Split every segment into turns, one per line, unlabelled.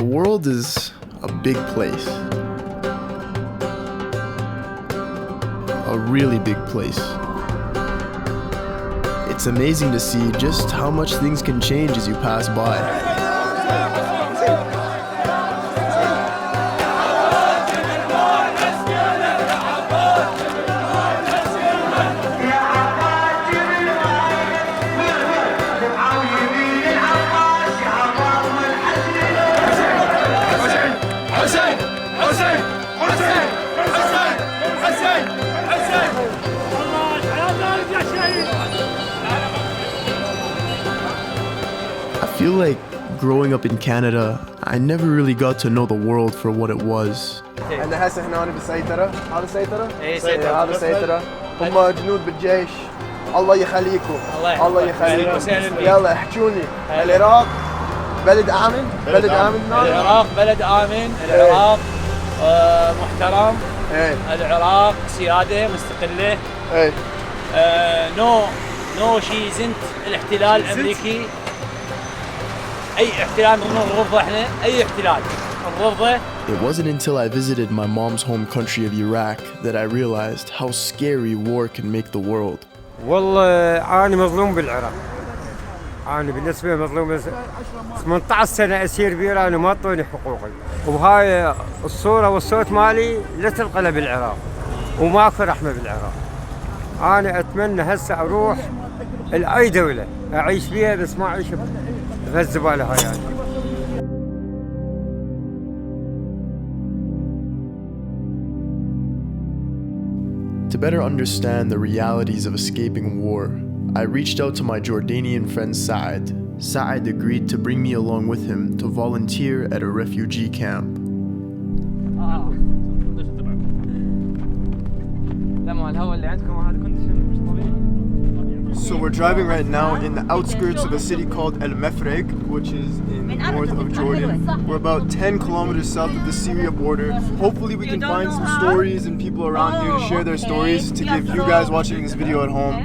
The world is a big place. A really big place. It's amazing to see just how much things can change as you pass by. I feel like growing up in Canada, I never really got to know the world for what it was.
أنا هسه هنا بالسيطرة، هذا سيطرة؟
إيه سيطرة.
هذا سيطرة، هم جنود بالجيش، الله يخليكم، الله يخليكم، يلا احجوني، العراق بلد آمن، بلد آمن،
العراق بلد آمن، العراق محترم، العراق سيادة مستقلة، نو شي زنت الاحتلال الأمريكي، أي احتلال نرفضه احنا، أي احتلال نرفضه.
It wasn't until I visited my mom's home country of Iraq that I realized how scary war can make the world.
والله أنا مظلوم بالعراق. أنا بالنسبة مظلوم 18 سنة أسير بإيران وما أعطوني حقوقي. وهاي الصورة والصوت مالي لا تنقلب بالعراق وماكو رحمة بالعراق. أنا أتمنى هسه أروح لأي دولة أعيش بيها بس ما أعيش بهالزبالة هاي يعني.
To better understand the realities of escaping war, I reached out to my Jordanian friend Saad. Saad agreed to bring me along with him to volunteer at a refugee camp.
So we're driving right now in the outskirts of a city called El Mefreg, which is in the north of Jordan. We're about 10 kilometers south of the Syria border. Hopefully we can find some stories and people around here to share their stories, to give you guys watching this video at home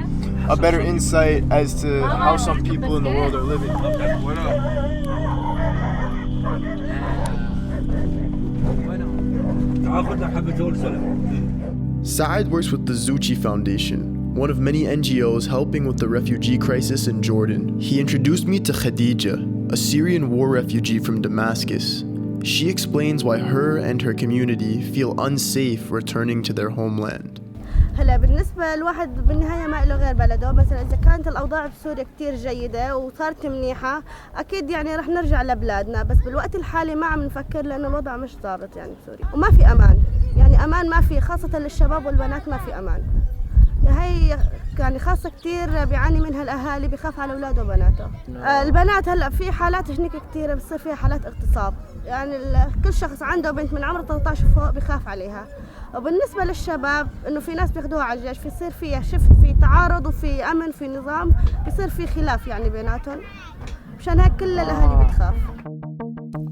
a better insight as to how some people in the world are living.
Saad works with the Zucchi Foundation, one of many NGOs helping with the refugee crisis in Jordan. He introduced me to Khadija, a Syrian war refugee from Damascus. She explains why her and her community feel unsafe returning to their homeland.
هلا بالنسبة الواحد بالنهاية ما له غير بلده، مثلا إذا كانت الأوضاع بسوريا كتير جيدة وصارت منيحة أكيد يعني رح نرجع لبلادنا، بس بالوقت الحالي ما عم نفكر لأنه الوضع مش ضابط يعني بسوريا وما في أمان، يعني أمان ما في، خاصة للشباب والبنات ما في أمان. هي يعني خاصة كتير بيعاني منها الأهالي، بيخاف على أولاده وبناته. البنات هلا في حالات هنيك كتيرة بتصير فيها حالات اغتصاب، يعني كل شخص عنده بنت من عمر 13 فوق بيخاف عليها. وبالنسبة للشباب إنه في ناس بياخدوها على الجيش، بيصير فيها شفت، في تعارض وفي أمن، في نظام، بيصير في خلاف يعني بيناتهم، مشان هيك كل الأهالي بتخاف.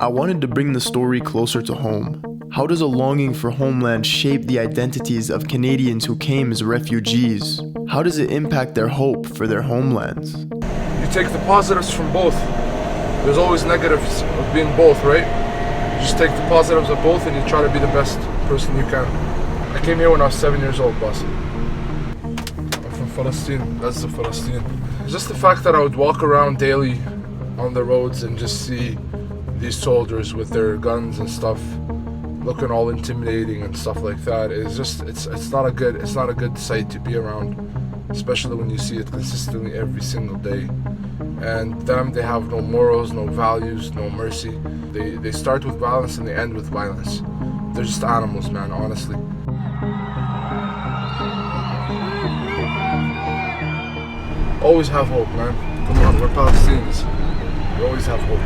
I wanted to bring the story closer to home. How does a longing for homeland shape the identities of Canadians who came as refugees? How does it impact their hope for their homelands?
You take the positives from both. There's always negatives of being both, right? You just take the positives of both and you try to be the best person you can. I came here when I was 7 years old, boss. I'm from Palestine, that's the Palestine. Just the fact that I would walk around daily on the roads and just see these soldiers with their guns and stuff looking all intimidating and stuff like that is just it's not a good sight to be around, especially when you see it consistently every single day. And them, they have no morals, no values, no mercy. They start with violence and they end with violence. They're just animals, man, honestly. Always have hope, man. Come on, we're Palestinians. We always have hope.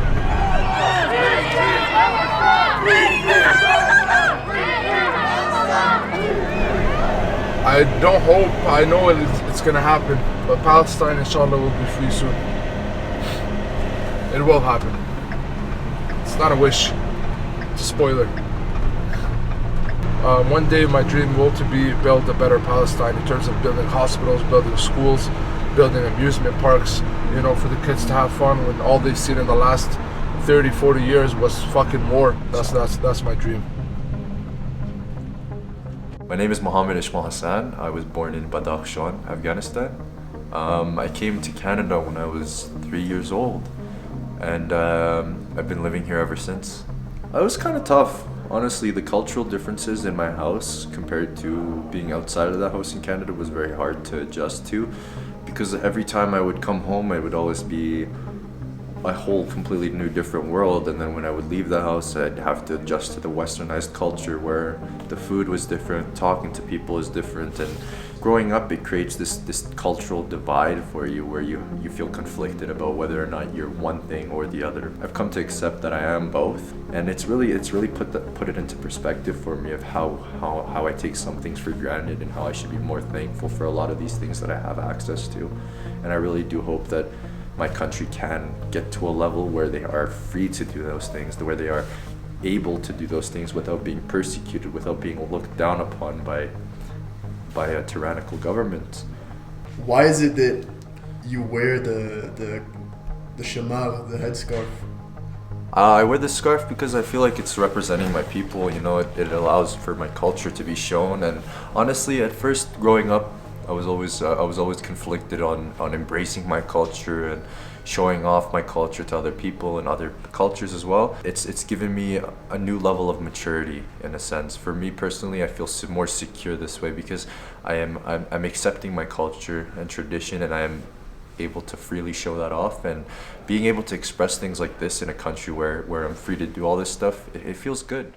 I don't hope, I know it's gonna happen, but Palestine, inshallah, will be free soon. It will happen. It's not a wish, it's a spoiler. One day my dream will to be build a better Palestine in terms of building hospitals, building schools, building amusement parks, you know, for the kids to have fun when all they've seen in the last 30, 40 years was fucking war. That's my dream.
My name is Mohammed Ishmael Hassan. I was born in Badakhshan, Afghanistan. I came to Canada when I was 3 years old, and I've been living here ever since. It was kind of tough. Honestly, the cultural differences in my house compared to being outside of the house in Canada was very hard to adjust to, because every time I would come home, it would always be a whole completely new different world, and then when I would leave the house, I'd have to adjust to the westernized culture where the food was different, talking to people is different, and growing up it creates this cultural divide for you where you feel conflicted about whether or not you're one thing or the other. I've come to accept that I am both, and it's really put it into perspective for me of how I take some things for granted and how I should be more thankful for a lot of these things that I have access to. And I really do hope that my country can get to a level where they are free to do those things, where they are able to do those things without being persecuted, without being looked down upon by a tyrannical government.
Why is it that you wear the shamar, the headscarf?
I wear this scarf because I feel like it's representing my people. You know, it allows for my culture to be shown. And honestly, at first growing up, I was always conflicted on embracing my culture and showing off my culture to other people and other cultures as well. It's given me a new level of maturity in a sense. For me personally, I feel more secure this way because I'm accepting my culture and tradition, and I am able to freely show that off. And being able to express things like this in a country where I'm free to do all this stuff, it feels good.